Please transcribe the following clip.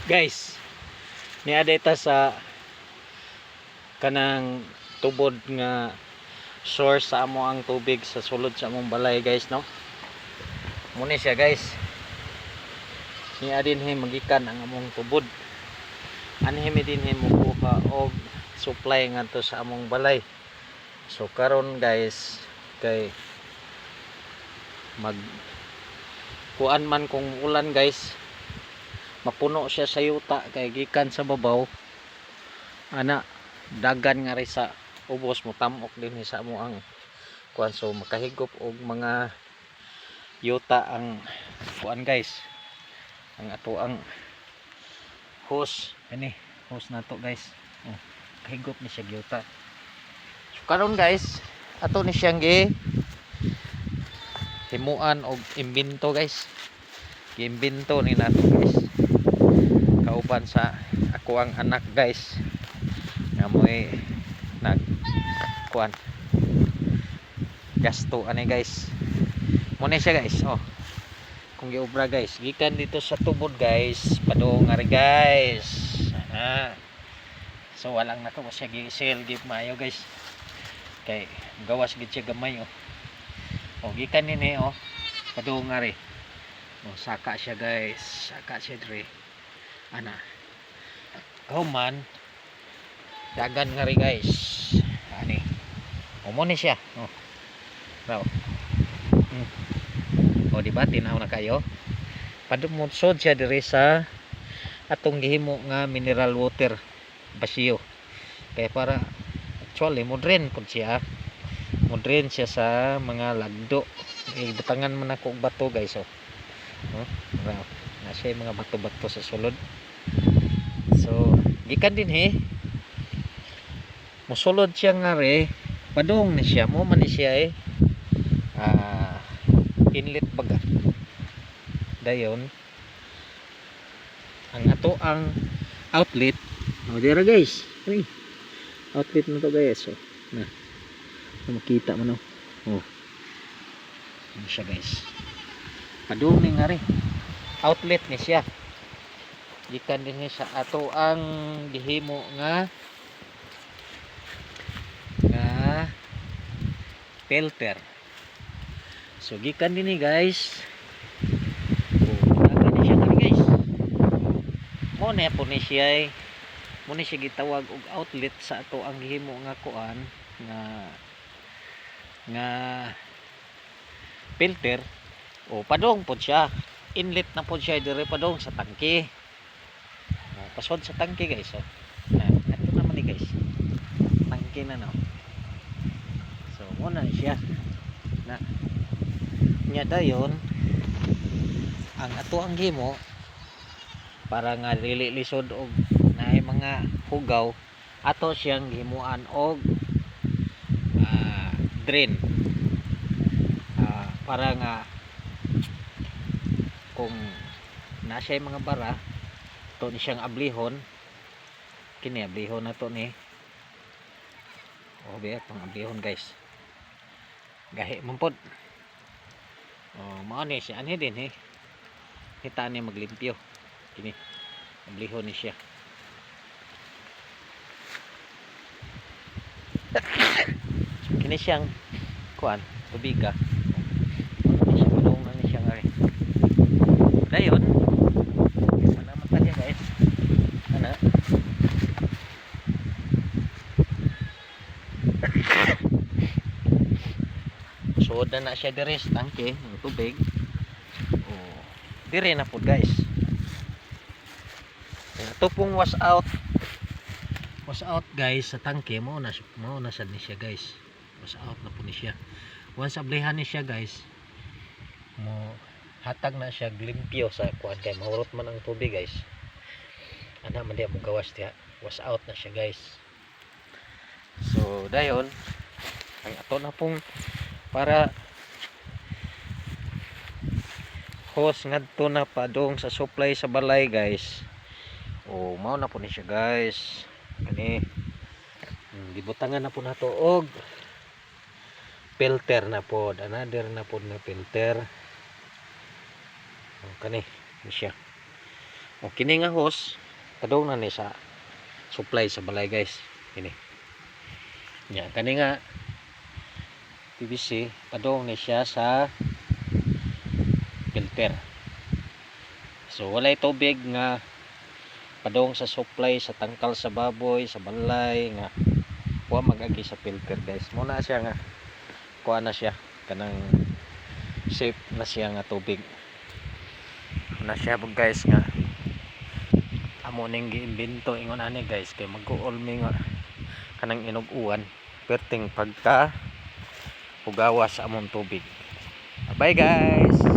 Guys, niya data sa kanang tubod nga source sa amo ang tubig sa sulod sa among balay guys, no? Muna siya guys. Niya din magikan ang among tubod. Anhimi din mukuha og supply ngadto sa among balay. So karon guys, kay mag kuan man kung ulan guys, mapuno siya sa yuta kay gikan sa babaw ana dagan nga ri sa ubos mo tamok din sa mo ang kuan, so makahigop og mga yuta ang kuan guys, ang ato ang hose ani hose nato guys. Kahigop ni siya yuta. So karon guys, ato ni siyang himuan og imbento guys. Giimbento ni nato guys, kauban sa ako ang anak guys nga mo'y nag kuan gasto ani guys. Muna siya guys, kung giobra guys, gikan dito sa tubod guys, padung ari guys. So walang nako siya gi-sell give maayo guys, kay gawas gid siya gamay gikan nini padung ari. Saka siya guys, saka siya dire ana kauman dagan nga ri guys ani mo ni siya raw diba tinaw na kayo padumunsod siya dire sa atong gihimo nga mineral water basiyo, kaya para actually modern pud siya, modern siya sa mga lagdo. Butangan man ako og bato guys na siya mga bato-bato sa sulod. So gikan din musulod siya nga re padung ni siya mo man ni siya inlet baga dayon ang ato ang outlet dira guys, outlet na to guys na makita mo ano siya guys, padung ni nga rin outlet ni siya, gikan din sa ato ang gihimo nga filter. So gikan din ni guys, dagan ni siya nga guys, mo na po ni siya mo ni siya gitawag og outlet sa ato ang gihimo nga kuan nga filter. Padung po siya, inlet na po siya dire padung sa tangke, pasod sa tangke guys ato naman ni guys tangke na so muna siya na nya dayon ang ato ang gimo para nga dili lisod og naay mga hugaw, ato siyang himuan og drain para nga kung nasa mga bara to ni siyang ablihon, kini ablihon na to ni biya pang ablihon guys, gahi mampod mao ni siya ani din kita ni maglimpyo, kini ablihon ni siya. Kini siyang kuan tubiga dayon manaman niya guys ana so na siya dire sa tangke ng tubig dire na po guys. Ito pong wash out guys sa tangke mo na sad ni siya guys, wash out na po ni siya. Once ablihan ni siya guys, mo hatag na siya limpyo sa kuan kay mahurot man ang tubig guys, ana man diya mo gawas diha, wash out na siya guys. So dayon ang ato na pong para hose ngadto na padung sa supply sa balay guys, mao na po ni siya guys kani gibutangan na po nato og filter na po, another na po na filter kani siya O kini nga hose kadung na ni sa supply sa balay guys. Kini. Nya kani nga PVC padung ni siya sa filter. So walay tubig nga padung sa supply sa tangkal sa baboy, sa balay nga kuha magagi sa filter guys. Muna siya nga kuha na siya kanang safe na siya nga tubig. Na siya guys nga amo ning giimbento ingon ani guys kay mag-uolmi nga kanang inuguan perting pagka hugawas sa among tubig. Bye guys.